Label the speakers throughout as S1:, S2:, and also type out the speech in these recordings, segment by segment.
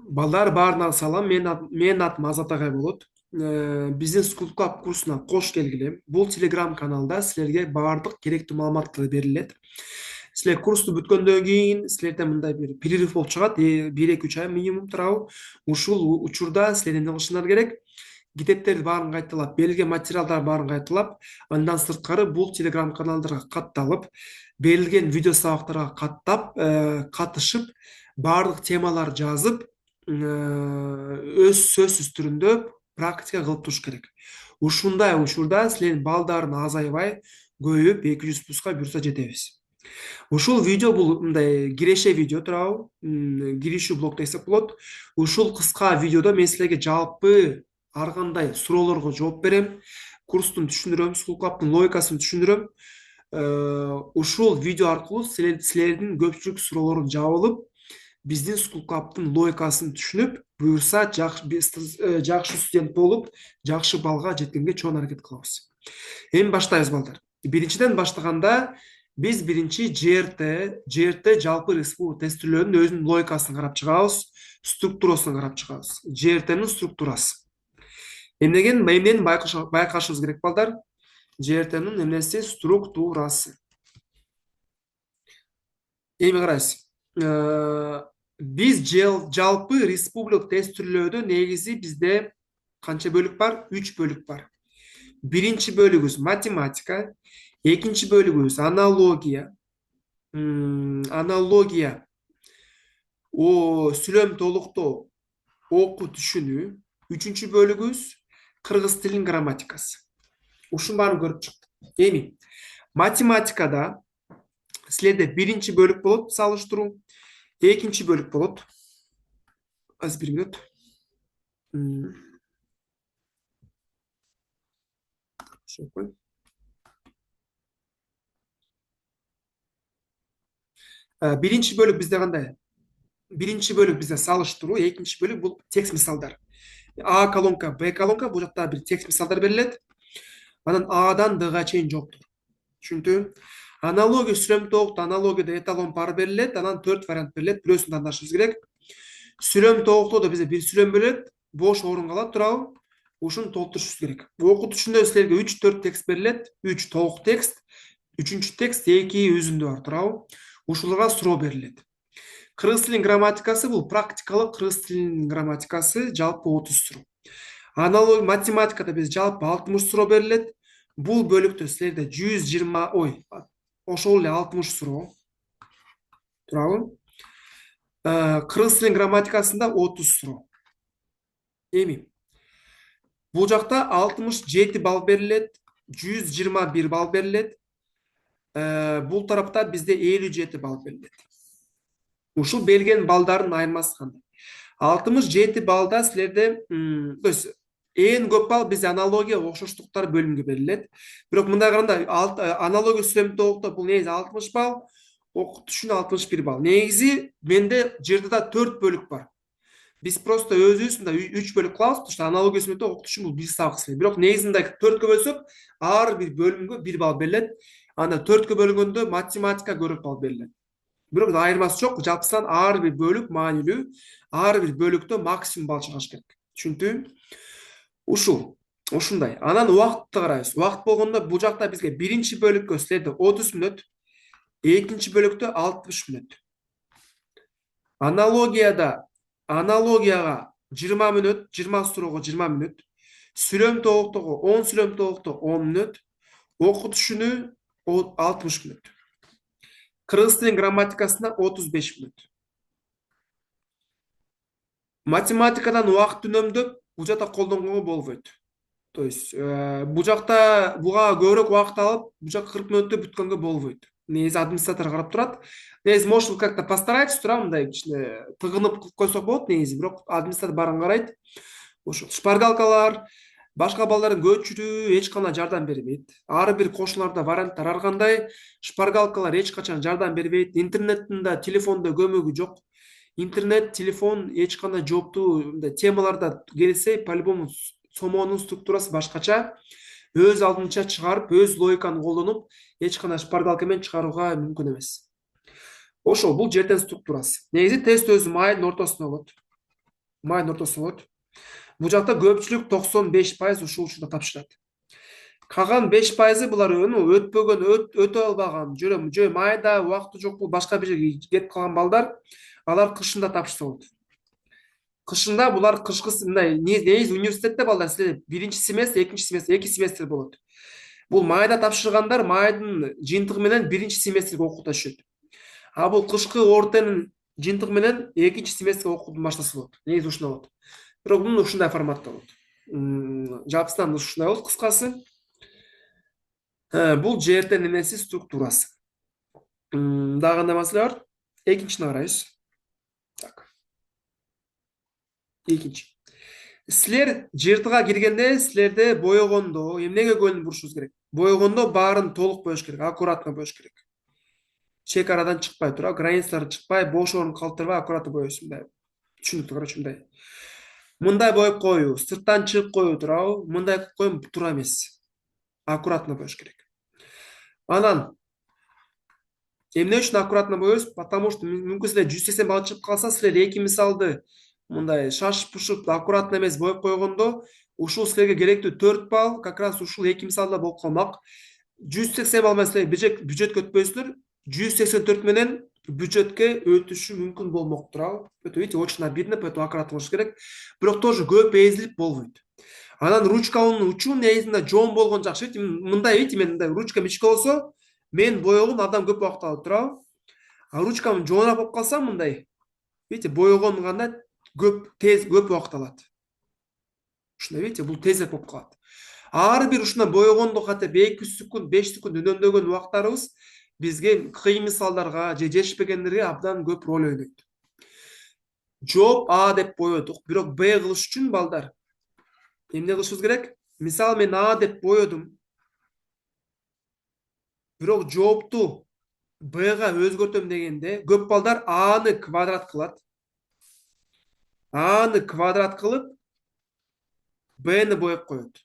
S1: Балдар баарына салам. Менин атым Азат агай болот. Биздин School Club курсуна кош келгиле. Бул Telegram каналда силерге баардык керектүү маалыматтар берилет. Силер курсту бүткөндөн кийин силерде мындай бир перерыв болуп чыгат. 1-2-3 ай минимум турабы. Ушул учурда силер эмне кылышыңар керек? Китептерди баарын кайталап, берилген материалдар баарын кайталап, андан сырткары бул Telegram каналдарга катталып, берилген видео сабактарга катышып, баардык темалар жазып, өз сөзсүз түрүндө практика кылып туруш керек. Ушундай учурда силердин балдарын азайбай, көбөйүп 200+га буюрса жетебиз. Ушул видео бул мындай киреше видео турабы, киришүү блог десек болот. Ушул кыска видеодо мен силерге жалпы ар кандай суроолорго жооп берем, курстун түшүндүрөм, School Club'тын логикасын түшүндүрөм. Ушул видео аркылуу силердин көпчүлүк суроолорун жабылып, биздин School Club'тын логикасын түшүнүп, буюрса жакшы студент болуп, жакшы балга жеткенге чоң аракет кылабыз. Эми баштайбыз балдар. Биринчиден баштаганда биз биринчи ЖРТ жалпы республика тестилөөнүн өзүнүн логикасын карап чыгабыз, структурасын карап чыгабыз. ЖРТнин структурасы. Эмнени байкашыбыз керек балдар? ЖРТнин эмнеси? Структурасы. Эми карайсыз. Биз жалпы республика тестилөөдө негизи бизде канча бөлүк бар? 3 бөлүк бар. Биринчи бөлүгүбүз математика, экинчи бөлүгүбүз аналогия, сүйлөм толуктоо, окуу түшүнүү, үчүнчү бөлүгүбүз кыргыз тилинин грамматикасы. Ушунун баарын көрүп чыктык. Эми математикада силерде биринчи бөлүк болот, салыштыруу, экинчи бөлүк болот. Азыр бир мүнөт. Биринчи бөлүк бизде кандай? Биринчи бөлүк бизде салыштыруу, экинчи бөлүк бул текст мисалдар. А колонка, Б колонка, бул жакта бир текст мисалдар берилет. Анан Адан Дга чейин жооптур. Түшүндү? Аналогия сүйлөм толуктоо, аналогияда эталон пар берилет, анан 4 вариант берилет. Бирөөсүн тандашыбыз керек. Сүйлөм толуктоодо бизде бир сүйлөм берилет, бош орун калат, туурабы? Ушуну толтурушубуз керек. Окуу түшүндө силерге 3-4 текст берилет, 3 толук текст, үчүнчү текст 2 үзүндү бар, туурабы? Ушуларга суроо берилет. Кыргыз тилинин грамматикасы бул практикалык кыргыз тилинин грамматикасы жалпы 30 суроо. Аналог математикада биз жалпы 60 суроо берилет. Бул бөлүктө силерде 120, ошол эле 60 суроо. Туурабы? Кыргыз тилинин грамматикасында 30 суроо. Эми бул жакта 67 балл берилет, 121 балл берилет. Бул тарапта бизде 57 балл берилет. Ушул берилген балдардын айырмасы кандай? 67 баллда силерде эң көп балл бизде аналогия окшоштуктар бөлүмүнгө берилет. Бирок мындай караганда аналогия сүйлөм толуктоо бул негизи 60 балл, окуу түшүнүү 61 балл. Негизи менде ЖРТда 4 бөлүк бар. Биз просто өзүбүз мындай 3 бөлүк кылабыз, потому что аналогия сүйлөм толуктоо окуу түшүнүү бул бир сабак силер. Бирок негизи мындай 4кө бөлсөк, ар бир бөлүмгө 1 балл берилет. Анда 4кө бөлгөндө математика көрөк балл берилет. Бирок айырмасы жок, жалпысынан ар бир бөлүк маанилүү, ар бир бөлүктө максимум балл чыгыш керек. Түшүндү? Ушундай. Анан убактты карайбыз. Убакыт болгондо бул жакта бизге биринчи бөлүккө силерде 30 мүнөт, экинчи бөлүктө 60 мүнөт. Аналогияга 20 мүнөт, 20 суроого 20 мүнөт. Сүйлөм толуктоого 10 сүйлөм толуктоо 10 мүнөт. Окуу түшүнүү 60 мүнөт. Кыргыз тилинин грамматикасына 35 мүнөт. Математикадан убакыт үнөмдөп, бул жакта колдонгонго болбойт. То есть бул жакта буга көбүрөөк убакыт алып, бул жакка 40 мүнөттө бүткөнгө болбойт. Негизи администратор карап турат. Негизи может как-то постарайтесь, тура мындай кичине тыгынып кылып койсок болот негизи, бирок администратор баарын карайт. Ошо шпаргалкалар, башка балдардын көчүрүү эч кандай жардам бербейт. Ар бир кошуларда варианттар ар кандай, шпаргалкалар эч качан жардам бербейт. Интернеттин да, телефондо көмөгү жок. Интернет, телефон эч кандай жооптуу темаларда келсе, по-любому сомонун структурасы башкача. Өз алдынча чыгарып, өз логиканы колдонуп, эч кандай шпаргалка менен чыгарууга мүмкүн эмес. Ошол бул жерден структурасы. Негизи тест өзү майдын ортосунда болот. майдын ортосу болот. Бул жакта көпчүлүк 95% ушул учурда тапшырат. Калган 5%ы булар өтпөгөн, өтө албаган, жөө майда убакыты жок, башка бир жерге кетип калган балдар, алар кышында тапшырса болот. Кышында булар кышкысы мындай негизи университетте балдар силер биринчи семестр, экинчи семестр, 2 семестр болот. Бул майда тапшыргандар майдын жыйынтыгы менен биринчи семестрге окууга түшөт. А бул кышкы ортонун жыйынтыгы менен экинчи семестрге окууну баштаса болот. Негизи ушундай болот. Бирок бул ушундай форматта болот. Жапсынан ушундай болот кыскасы. Бул ЖРТ эмеси структурасы. Дагы кандай маселе бар? Экинчини карайбыз. Так. Экинчи. Силер жыртыга киргенде силерде боегондо эмнеге көңүл бурушуңуз керек? Боегондо баарын толук боеш керек, аккуратно боеш керек. Чек арадан чыкпай туруп, границалар чыкпай, бош орун калтырбай аккуратно боебуз. Мындай түшүнүктүү, короче, мындай боеп коюу, сырттан чыгып коюу туурабы? Мындай кылып коюу туура эмес. Аккуратно боеш керек. Анан эмне үчүн аккуратно боебуз? Потому что мүмкүн силер 180 балл чыгып калса, силер эки мисалды мындай шашып пушуп аккуратно эмес боеп койгондо, ушул силерге керектүү 4 балл как раз ушул эки мисалда болуп калмак. 180 балл менен силер бюджетке өтпөйсүздөр, 184 менен бюджетке өтүшү мүмкүн болмок туурабы? Видите, очень обидно, поэтому аккуратно болуш керек. Бирок тоже көп эзилип болбойт. Анан ручканын учу негизинде жоон болгон жакшы. Мындай, видите, мен мындай ручка ичке болсо, мен боегон абдан көп убакыт алат туурабы? А ручкам жоонураак болуп калса мындай, видите, боегон кандай көп убакыт алат. Ушундай, видите, бул тезирээк болуп калат. Ар бир ушундай боегондо катеп 2 секунд, 5 секунд үнөмдөгөн убактарыбыз бизге кыйын мисалдарга же жетишпегендерге абдан көп роль ойнойт. Жооп А деп боедук, бирок Б кылыш үчүн балдар эмне кылышыбыз керек? Мисалы мен А деп боедум. Бирок жоопту Бга өзгөртөм дегенде көп балдар Аны квадрат кылат. Аны квадрат кылып Бни боеп коет.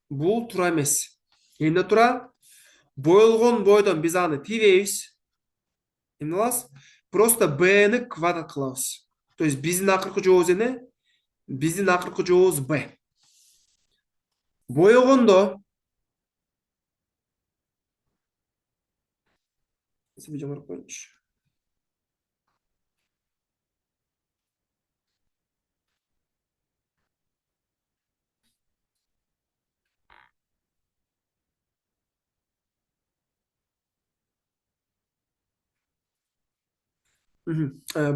S1: Бул туура эмес. Эмне туура? Боелгон бойдон биз аны тийбейбиз. Эмне кылабыз? Просто Бни квадрат кылабыз. То есть биздин акыркы жообубуз эмне? Биздин акыркы жообубуз Б. Боегондо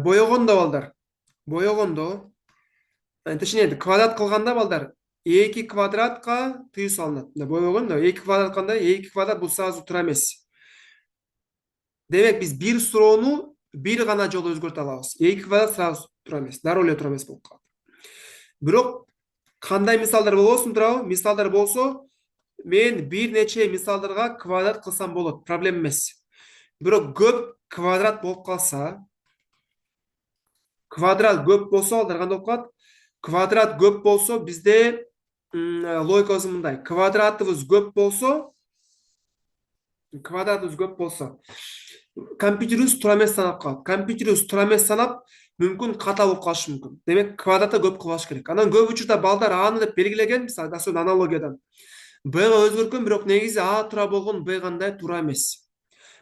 S1: боегондо балдар, боегондо точнее квадрат кылганда балдар 2 квадратка тыюу салынат. Боегондо 2 квадрат кандай? 2 квадрат бул сразу туура эмес. Демек биз бир суроону бир гана жолу өзгөртө алабыз. 2 квадрат сразу туура эмес, дароо эле туура эмес болуп калат. Бирок кандай мисалдар болбосун туурабы? Мисалдар болсо, мен бир нече мисалдарга квадрат кылсам болот, проблема эмес. Бирок көп квадрат болуп калса, квадрат көп болсо, алдар кандай болуп калат? Квадрат көп болсо, бизде логикабыз мындай. Квадратыбыз көп болсо, компьютерибиз туура эмес санап калат. Компьютерибиз туура эмес санап, мүмкүн ката болуп калышы мүмкүн. Демек, квадратта көп кылбаш керек. Анан көп учурда балдар Аны деп белгилеген, мисалы, особенно аналогиядан. Бга өзгөрткөн, бирок негизи А туура болгон, Б кандай туура эмес.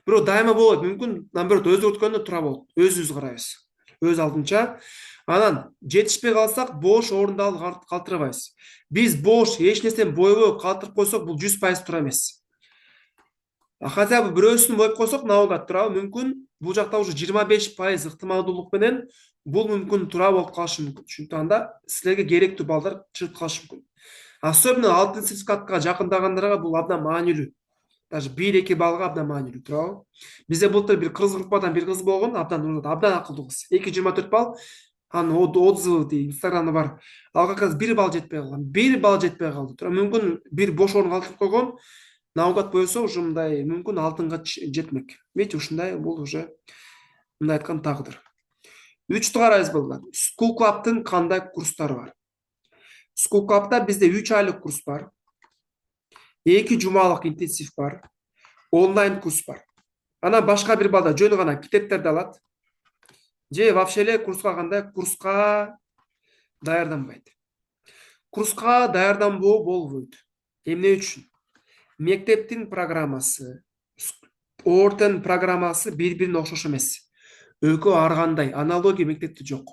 S1: Бирок дайыма болот, мүмкүн наоборот өзгөрткөндө туура болот. Өзүбүз карайбыз. Өз алдынча. Анан жетишпей калсак, бош орунду калтырбайбыз. Биз бош эч нерсени бойбой калтырып койсок, бул 100% туура эмес. Хотя бы бирөөсүн боеп койсок, наугад туурабы, мүмкүн бул жакта уже 25% ыктымалдуулук менен бул мүмкүн туура болуп калышы мүмкүн. Ошондуктан анда силерге керектүү балдар чыгып калышы мүмкүн. Особенно алтын сертификатка жакындагандарга бул абдан маанилүү. Даже 1-2 балга абдан маанилүү туурабы. Бизде былтыр бир кыргыз группадан бир кыз болгон, абдан акылдуу кыз. 2,24 балл. Анын отзывы Инстаграмда бар. Алга кыз 1 балл жетпей калган. 1 балл жетпей калды. Мүмкүн бир бош орун калтырып койгон. Наугад бойсо, уже мындай мүмкүн алтынга жетмек. Видите, ушундай бул уже мындай айткан тагдыр. 3 карайбыз балдар. School Club'тын кандай курстары бар? School Club'та бизде 3 айлык курс бар. 2 жумалык интенсив бар. Онлайн курс бар. Анан башка бир балдар жөн гана китептерди алат. Же вообще эле курска кандай? Курска даярданбайт. Курска даярданбоо болбойт. Эмне үчүн? Мектептин программасы, ортонун программасы бири бирине окшош эмес. Экөө ар кандай, аналогия мектепте жок.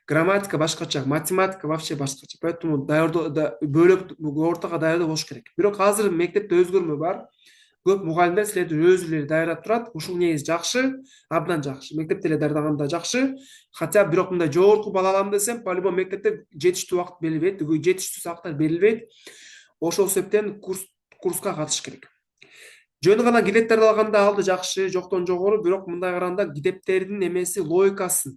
S1: Грамматика башкача, математика вообще башкача. Поэтому бөлөк ортого даярдоо болуш керек. Бирок азыр мектепте өзгөрмө бар. Көп мугалимдер силерди өзүлөрү даярдап турат. Ушул негизи жакшы, абдан жакшы. Мектепте эле даярдаганда жакшы. Хотя бирок мындай жогорку бала алам десем, по-любому мектепте жетиштүү убакыт берилбейт, жетиштүү сааттар берилбейт. Ошол себептен курска катышыш керек. Жөн гана китептерди алганда алды жакшы, жоктон жогору, бирок мындай караганда китептердин эмеси, логикасын,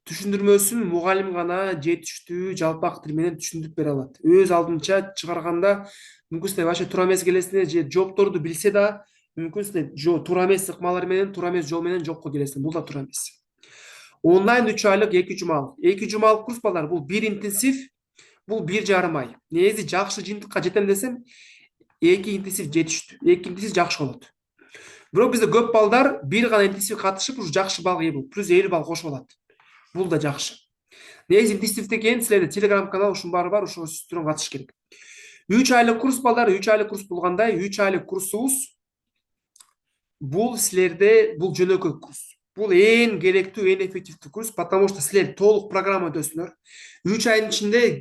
S1: түшүндүрмөсүн мугалим гана жетиштүү жалпак тил менен түшүндүрүп бере алат. Өз алдынча чыгарганда мүмкүн силер вообще туура эмес келесиңер же жоопторду билсе да, мүмкүн силер туура эмес ыкмалар менен, туура эмес жол менен жоопко келесиңер. Бул да туура эмес. Онлайн 3 айлык, 2 жумалык. 2 жумалык курс балдар, бул 1 интенсив, бул 1,5 ай. Негизи жакшы жыйынтыкка жетем десем, 2 интенсив жетиштүү. 2 интенсив жакшы болот. Бирок бизде көп балдар 1 гана интенсив катышып, ушу жакшы баллга ээ болуп, плюс 50 балл кошуп алат. Бул да жакшы. Негизи интенсивден кийин силерде телеграм канал ушунун баары бар, ошого сүзтүрөн катышыш керек. 3 айлык курс балдар, 3 айлык курс болгондой, 3 айлык курсубуз бул силерде бул жөнөкөй курс. Бул эң керектүү, эң эффективдүү курс, потому что силер толук программа өтөсүңөр. 3 айдын ичинде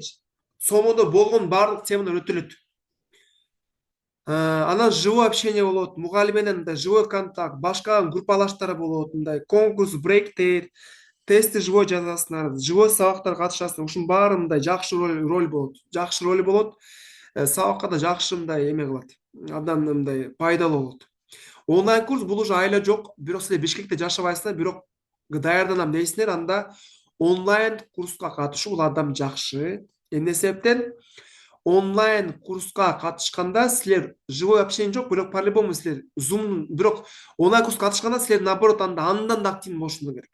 S1: сомодо болгон баардык темалар өтүлөт. Анан живой общение болот, мугалим менен мындай живой контакт, башка группалаштар болот, мындай конкурс, брейктер, тестти живой жазасыңар, живой сабактарга катышасыңар. Ушунун баары мындай жакшы роль болот. Жакшы роль болот. Сабакка да жакшы мындай эме кылат. Абдан мындай пайдалуу болот. Онлайн курс бул уже айла жок, бирок силер Бишкекте жашабайсыңар, бирок даярданам дейсиңер, анда онлайн курска катышуу бул абдан жакшы. Эмне себептен? Онлайн курска катышканда силер живой общение жок, бирок по-любому силер Zoom, бирок онлайн курска катышканда силер наоборот андан да активный болушуңар керек.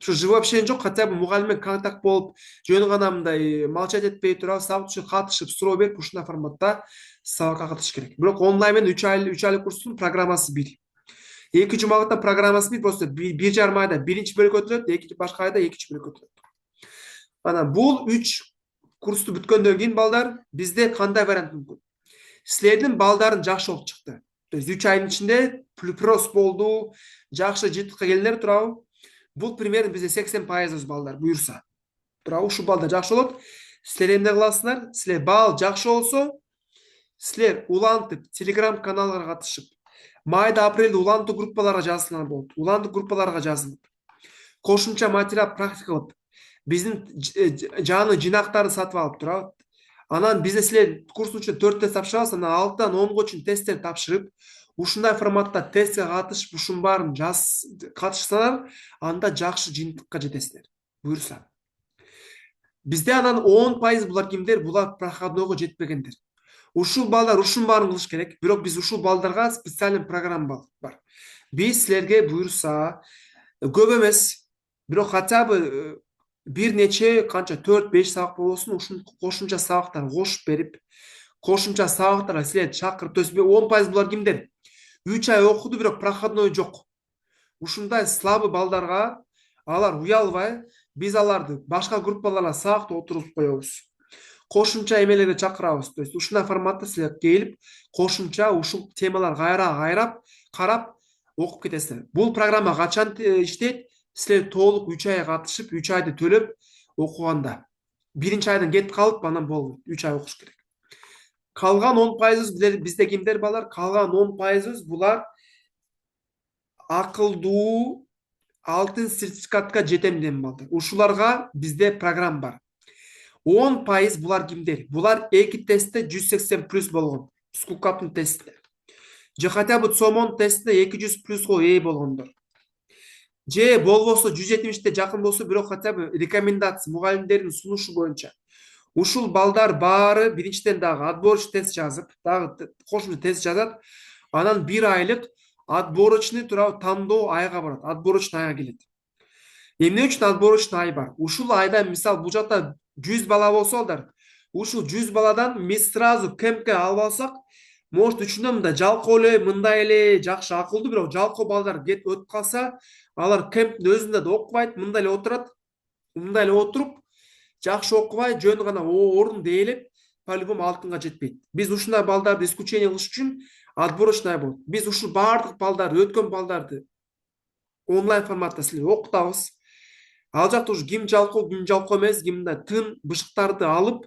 S1: Ушу живой общение жок, хотя бы мугалим менен контакт болуп, жөн гана мындай молчать этпей туруп, сабак үчүн катышып, суроо берип, ушундай форматта сабакка катышыш керек. Бирок онлайн менен 3 айлык курстун программасы 1. 2 жумалыктын программасы 1, просто 1,5 айда биринчи бөлүк өтүлөт, башка айда экинчи бөлүк өтүлөт. Анан бул 3 курсту бүткөндөн кийин балдар, бизде кандай вариант мүмкүн? Силердин балдарын жакшы болуп чыкты. То есть 3 айдын ичинде плюс болду, жакшы жыйынтыкка келдиңер, туурабы? Бул примерно бизде 80% балдар буюрса. Туурабы? Ушул балдар жакшы болот. Силер эмне кыласыңар? Силер бал жакшы болсо, силер улантып, телеграм каналга катышып, майда, апрелде улантуу группаларга жазсаңар болот. Улантуу группаларга жазылып, кошумча материал практикалап, биздин жаңы жинактарды сатып алып турат. Анан бизде силер курстун үчүн 4 тест тапшырабыз, анан 6-дан 10га чейин тесттер тапшырып, ушундай форматта тестке катышып, ушунун баарын катышсаңар, анда жакшы жыйынтыкка жетесиңер. Буюрса. Бизде анан 10% булар кимдер? Булар проходнойго жетпегендер. Ушул балдар ушунун баарын кылыш керек. Бирок биз ушул балдарга специальный программа бар. Биз силерге буюрса, көп эмес, бирок хотя бы бир нече канча 4-5 сабак болбосун, ушун кошумча сабактар кошуп берип, кошумча сабактарга силер чакырып, то есть 10% булар кимдер? 3 ай окуду, бирок проходной жок. Ушундай слабый балдарга алар уялбай, биз аларды башка группаларга сабакта отургузуп коебуз. Кошумча эмелерди чакырабыз. То есть ушундай форматта силер келип, кошумча ушул темалар кайрап, карап окуп кетесиңер. Бул программа качан иштейт? Силер толук 3 ай катышып, 3 айды төлөп окуганда. Биринчи айдан кетип калып, анан болбойт. 3 ай окуш керек. Калган 10% бизде кимдер балар? Калган 10% булар акылдуу алтын сертификатка жетем деген балдар. Ушуларга бизде программа бар. 10% булар кимдер? Булар 2 тестте 180 плюс болгон. Скукаптын тестинде. Же хотя бы ЦОМОН тестинде 200 плюско ээ болгондор. Же болбосо 170те жакын болсо, бирок хотя бы рекомендация мугалимдердин сунушу боюнча. Ушул балдар баары биринчиден дагы отборочный тест жазып, дагы кошумча тест жазат. Анан 1 айлык отборочный тууралуу тандоо айга барат. Отборочный айга келет. Эмне үчүн отборочный ай бар? Ушул айда, мисалы, бул жакта 100 бала болсо алдар, ушул 100 баладан биз сразу кемпке алып алсак, может үчүнөн мындай жалкоо эле, мындай эле жакшы акылдуу, бирок жалкоо балдар өтүп калса, алар кемптин өзүндө да окубайт, мындай эле отурат, мындай эле отуруп жакшы окубай жөн гана орун ээлеп по-любому алтынга жетпейт. Биз ушундай балдарды исключение кылыш үчүн отборочный болот. Биз ушул баардык балдарды, өткөн балдарды онлайн форматта силер окутабыз. Ал жакта уже ким жалкоо эмес, ким мындай тын бышыктарды алып,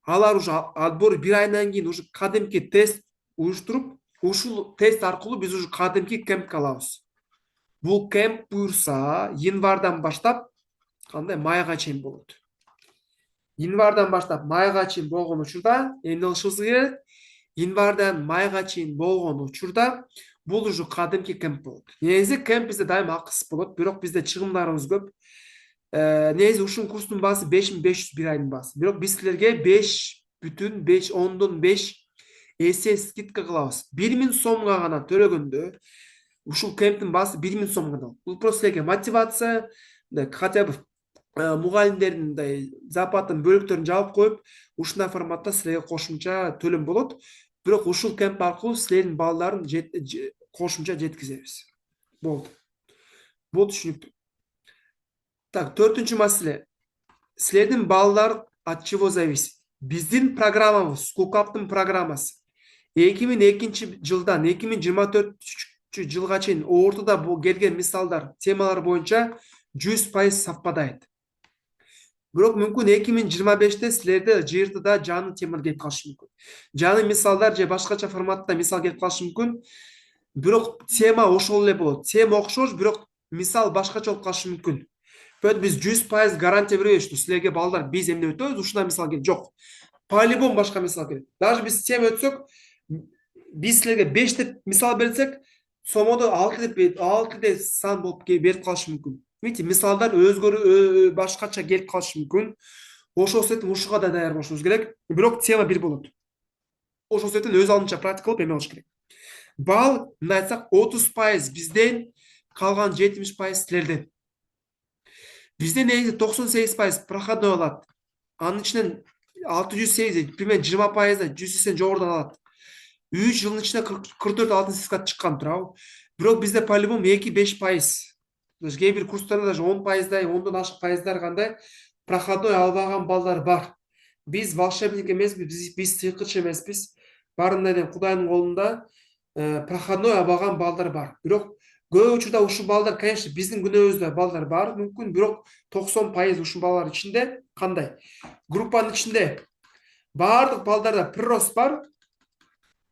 S1: алар уже отбор бир айдан кийин уже кадимки тест уюштуруп, ушул тест аркылуу биз уже кадимки кемпке алабыз. Бул кемп буюрса январдан баштап кандай майга чейин болот. Январдан баштап майга чейин болгон учурда эмне кылышыбыз керек? Январдан майга чейин болгон учурда бул уже кадимки кемп болот. Негизи кемп бизде дайыма акысыз болот, бирок бизде чыгымдарыбыз көп. Негизи ушул курстун баасы 5500 бир айдын баасы. Бирок биз силерге 5,5 эсе скидка кылабыз. 1000 сомго гана төлөгөндө ушул кемптин баасы 1000 сомго да. Бул просто силерге мотивация, хотя бы мугалимдердин мындай зарплатанын бөлүктөрүн жаап коюп, ушундай форматта силерге кошумча төлөм болот. Бирок ушул кемп аркылуу силердин балдарын кошумча жеткизебиз. Болду. Бул түшүнүктүү. Так, төртүнчү маселе. Силердин балдар от чего зависит? Биздин программабыз, Скулкаптын программасы 2002 жылдан 2024 жылга чейин ортодо келген мисалдар, темалар боюнча 100% совпадает. Бирок мүмкүн 2025-те силерде ЖРТда жаңы темалар келип калышы мүмкүн. Жаңы мисалдар же башкача форматта мисал келип калышы мүмкүн. Бирок тема ошол эле болот. Тема окшош, бирок мисал башкача болуп калышы мүмкүн. Біз 100% гарантия бербейбиз, что силерге балдар биз эмне өтөбүз, ушундай мисал келет. Жок. По-любому башка мисал келет. Даже биз тема өтсөк, биз силерге 5 деп мисал берсек, сомодо 6 деп сан болуп берип калышы мүмкүн. Видите, мисалдар өзгөрүп башкача келип калышы мүмкүн. Ошол себептен ушуга да даяр болушубуз керек. Бирок тема бир болот. Ошол себептен өз алдынча практика кылып эме кылыш керек. Бал, мындай айтсак, 30% бизден, калган 70% силерден. Bizde neyse 98% проходной алат. Анын ичинен 608, примерно 20% 180 жогоруда алат. 3 жылдын ичинде 44 алтын сертификат чыккан турабы. Бирок бизде по-любому 2-5%. Даже кээ бир курстарда даже 10%дай, 10дон ашык пайыздар кандай проходной албаган балдар бар. Биз волшебник эмеспиз, биз сыйкырчы эмеспиз. Баарында Кудайдын колунда проходной албаган балдар бар. Бирок көп учурда ушул балдар, конечно, биздин күнөөбүздө балдар бар, мүмкүн, бирок 90% ушул балдар ичинде кандай? Группанын ичинде баардык балдарда прирост бар,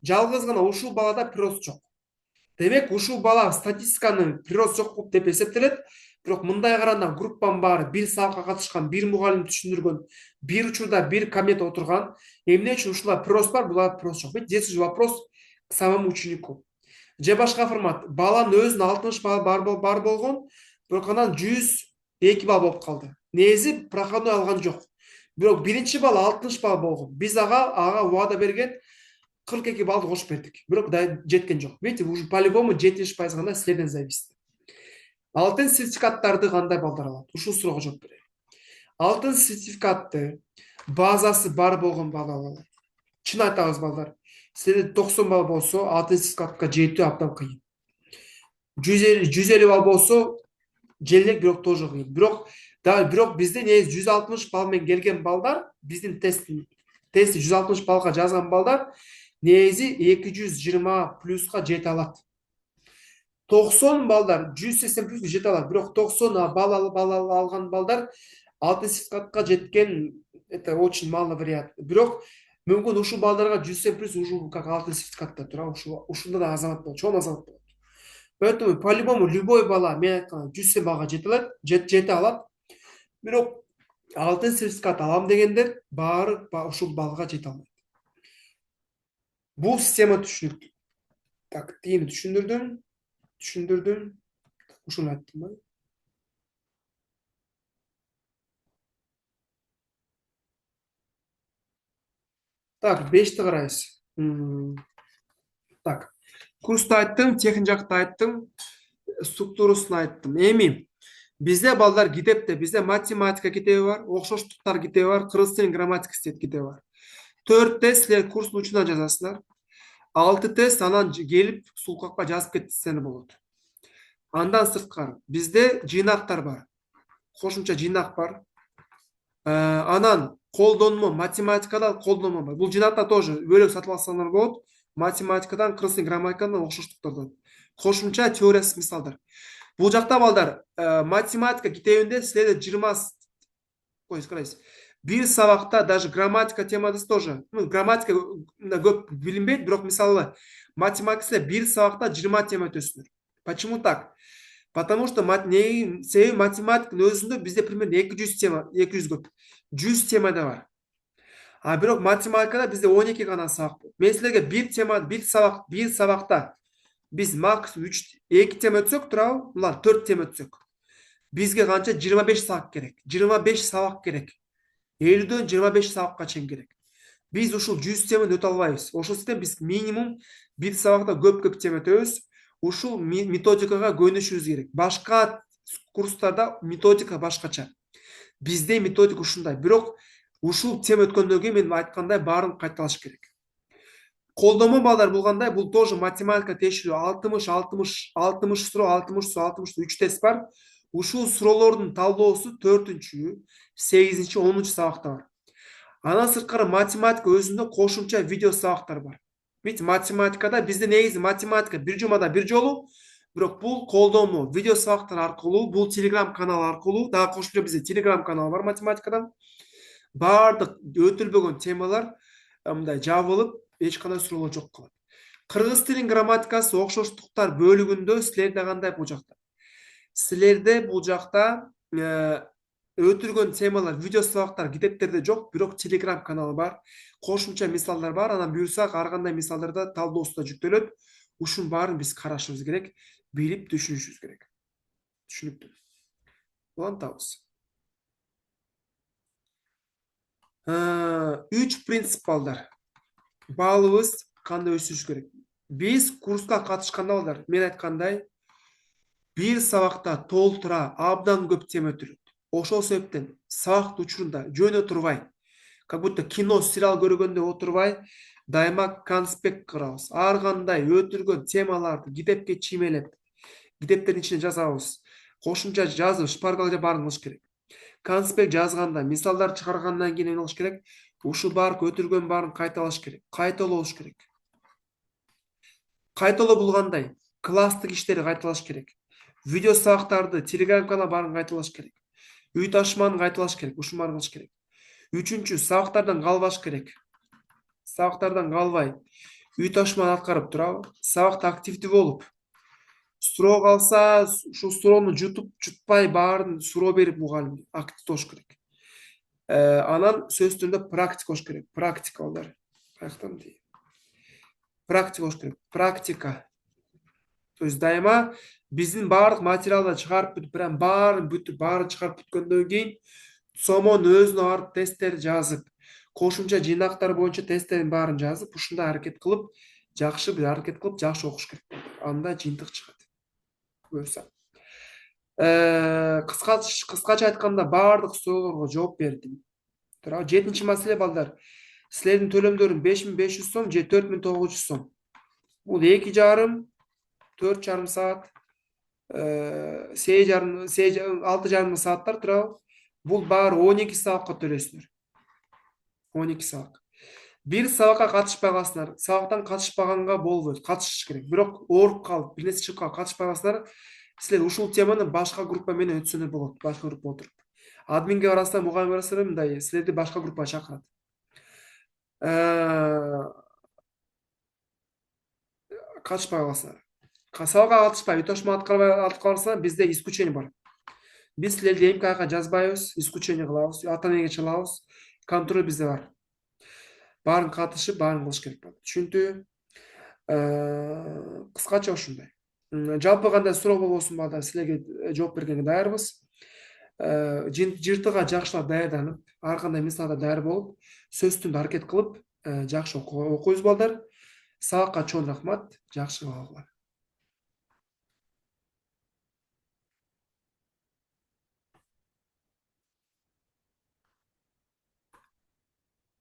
S1: жалгыз гана ушул балада прирост жок. Демек, ушул бала статистиканын прирост жок деп эсептелет, бирок мындай караганда группанын баары бир сабакка катышкан, бир мугалим түшүндүргөн, бир учурда бир коммент отурган, эмне үчүн ушулар прирост бар, булар прирост жок. Здесь же вопрос к самому ученику. Же башка формат, баланын өзүнүн 60 балл бар болгон, бирок анан 102 балл болуп калды. Негизи проходной алган жок. Бирок биринчи балл 60 балл болгон. Биз ага убада берген 42 баллды кошуп бердик. Бирок да жеткен жок. Видите, уже по-любому 70% гана силерден зависит. Алтын сертификаттарды кандай балдар алат? Ушул суроого жооп берейин. Алтын сертификатты базасы бар болгон балдар алат. Чын айтабыз балдар. Силерде 90 балл болсо, алтын сертификатка жетүү абдан кыйын. 150 балл болсо, желек, бирок тоже кыйын. Бирок бизде негизи 160 балл менен келген балдар, биздин тести 160 баллга жазган балдар негизи 220 плюска жете алат. 90 балдар 180 плюс жете алат. Бирок 90 балл алган балдар алтын сертификатка жеткен, это очень мало вариант. Бирок мүмкүн ушул балдарга 180 плюс ушул как алтын сертификатта тура, ушунда да азамат болот, чоң азамат болот. Поэтому по-любому любой бала мен айткан 180 балга жете алат. Бирок алтын сертификат алам дегендер баары ушул балга жете албайт. Бул система түшүнүктүү. Так, тиини түшүндүрдүм. Ушуну айттым. Так, 5ти карайбыз. Так, курсту айттым, техник жакты айттым, структурасын айттым. Эми бизде балдар китепте, бизде математика китеби бар, окшоштуктар китеби бар, кыргыз тилинин грамматикасы китеби бар. 4 тест силер курстун учуна жазасыңар. 6 тест анан келип сулкакка жазып кетсеңер болот. Андан сырткары бизде жыйнактар бар. Кошумча жыйнак бар. Анан колдонмо, математикадан колдонмо бар. Бул жинакта тоже бөлөк сатып алсаңар болот. Математикадан, кыргыз грамматикадан окшоштуктардан. Кошумча теориясыз мисалдар. Бул жакта балдар математика китебинде силерде 20 карайсыз. Бир сабакта даже грамматика темасы тоже. Грамматика көп билинбейт, бирок мисалы математикада бир сабакта 20 тема өтөсүңөр. Почему так? Потому что себеби математиканын өзүндө бизде примерно 200 тема, 200 көп. 100 тема да бар. А бирок математикада бизде 12 гана сабак болот. Мен силерге бир сабакта биз максимум 2 тема өтсөк, туурабы? Мына 4 тема өтсөк. Бизге канча 25 сабак керек. 25 сабак керек. 50дөн 25 сабакка чейин керек. Биз ушул 100 теманы өтө албайбыз. Ошол себептен биз минимум бир сабакта көп тема өтөбүз. Ушул методикага көйнөшүбүз керек. Башка курстарда методика башкача. Бизде методика ушундай. Бирок ушул тема өткөндөн кийин мен айткандай баарын кайталаш керек. Колдонмо балдар болгондой, бул тоже математика текшерүү 60 суроо, 60 суроо, 3 тест бар. Ушул суроолордун талдоосу 4-чү, 8-чи, 10-чу сабакта бар. Андан сырткары математика өзүндө кошумча видео сабактар бар. Бит математикада бизде негизи математика бир жумада бир жолу, бирок бул колдонмо видео сабактар аркылуу, бул Telegram канал аркылуу, дагы кошумча бизде Telegram канал бар математикадан. Бардык өтүлбөгөн темалар мындай жабылып, эч кандай суроолор жок калат. Кыргыз тилинин грамматикасы окшоштуктар бөлүгүндө силерде кандай бул жакта? Силерде бул жакта өтүлгөн темалар, видео сабактар китептерде жок, бирок Telegram каналы бар, кошумча мисалдар бар, анан буюрсак ар кандай мисалдарда талдоосу да жүктөлөт. Ушунун баарын биз карашыбыз керек, билип түшүнүшүбүз керек. Түшүнүктүү. Улантабыз. 3 принцип балдар. Баалыбыз кандай өсүш керек? Биз курска катышканда балдар, мен айткандай, бир сабакта толтура абдан көп тема өтүлөт. Ошол себептен сабактын учурунда жөн отурбай, как будто кино, сериал көргөндө отурбай, дайыма конспект кырабыз. Ар кандай өтүлгөн темаларды китепке чимелеп, китептердин ичине жазабыз. Кошумча жазып, шпаргалап баарын кылыш керек. Конспект жазганда, мисалдар чыгаргандан кийин эмне кылыш керек? Ушул баары өтүлгөн баарын кайталаш керек, кайталоош керек. Кайталоо болгондой, класстык иштерди кайталаш керек. Видео сабактарды, Telegram канал баарын кайталаш керек. Үй ташманы кайталаш керек, ушуну баарын кылыш керек. 3-чү, сабактардан калбаш керек. Сабактардан калбай, үй ташманы аткарып турабы? Сабакта активдүү болуп, суроо калса, ушул суроону жутпай баарын суроо берип мугалим активдүү болуш керек. Анан сөз түрүндө практика болуш керек. Практика балдар. Каяктан дейм? Практика болуш керек. Практика. То есть дайыма биздин баардык материалды чыгарып бүтүп, прям баарын чыгарып бүткөндөн кийин сомон өзүнө барып тесттерди жазып, кошумча жыйнактар боюнча тесттердин баарын жазып, ушундай аракет кылып, жакшы окуш керек. Анда жыйынтык чыгат. Буюрса. Кыскача айтканда баардык суроолорго жооп бердим. Туурабы? 7-чи маселе балдар. Силердин төлөмдөрүң 5500 сом же 4900 сом. Бул 2,5 4,5 саат, 6,5 сааттар турабы? Бул баары 12 сабакка төлөйсүңөр. 12 сабак. Бир сабакка катышпай калсаңар, сабактан катышпаганга болбойт, катышыш керек. Бирок ооруп калып, бир нерсе чыгып калып катышпай калсаңар, силер ушул теманы башка группа менен өтсөңөр болот, башка группа отуруп. Админге барасыздар, мугалимге барасыздар, мындай силерди башка группага чакырат. Катышпай калсаңар. Сабакка катышпай, үй ташма аткарып калсаңар, бизде исключение бар. Биз силерди МКга жазбайбыз, исключение кылабыз, ата энеге чалабыз. Контроль бизде бар. Баарын катышып, баарын кылыш керек болот. Түшүнүктүү? Кыскача ушундай. Жалпы кандай суроо болбосун балдар, силерге жооп бергенге даярбыз. Жыртыга жакшылап даярданып, ар кандай мисалда даяр болуп, сөз түрүндө аракет кылып, жакшы окуйбуз балдар. Сабакка чоң рахмат, жакшы кабыл алгыла.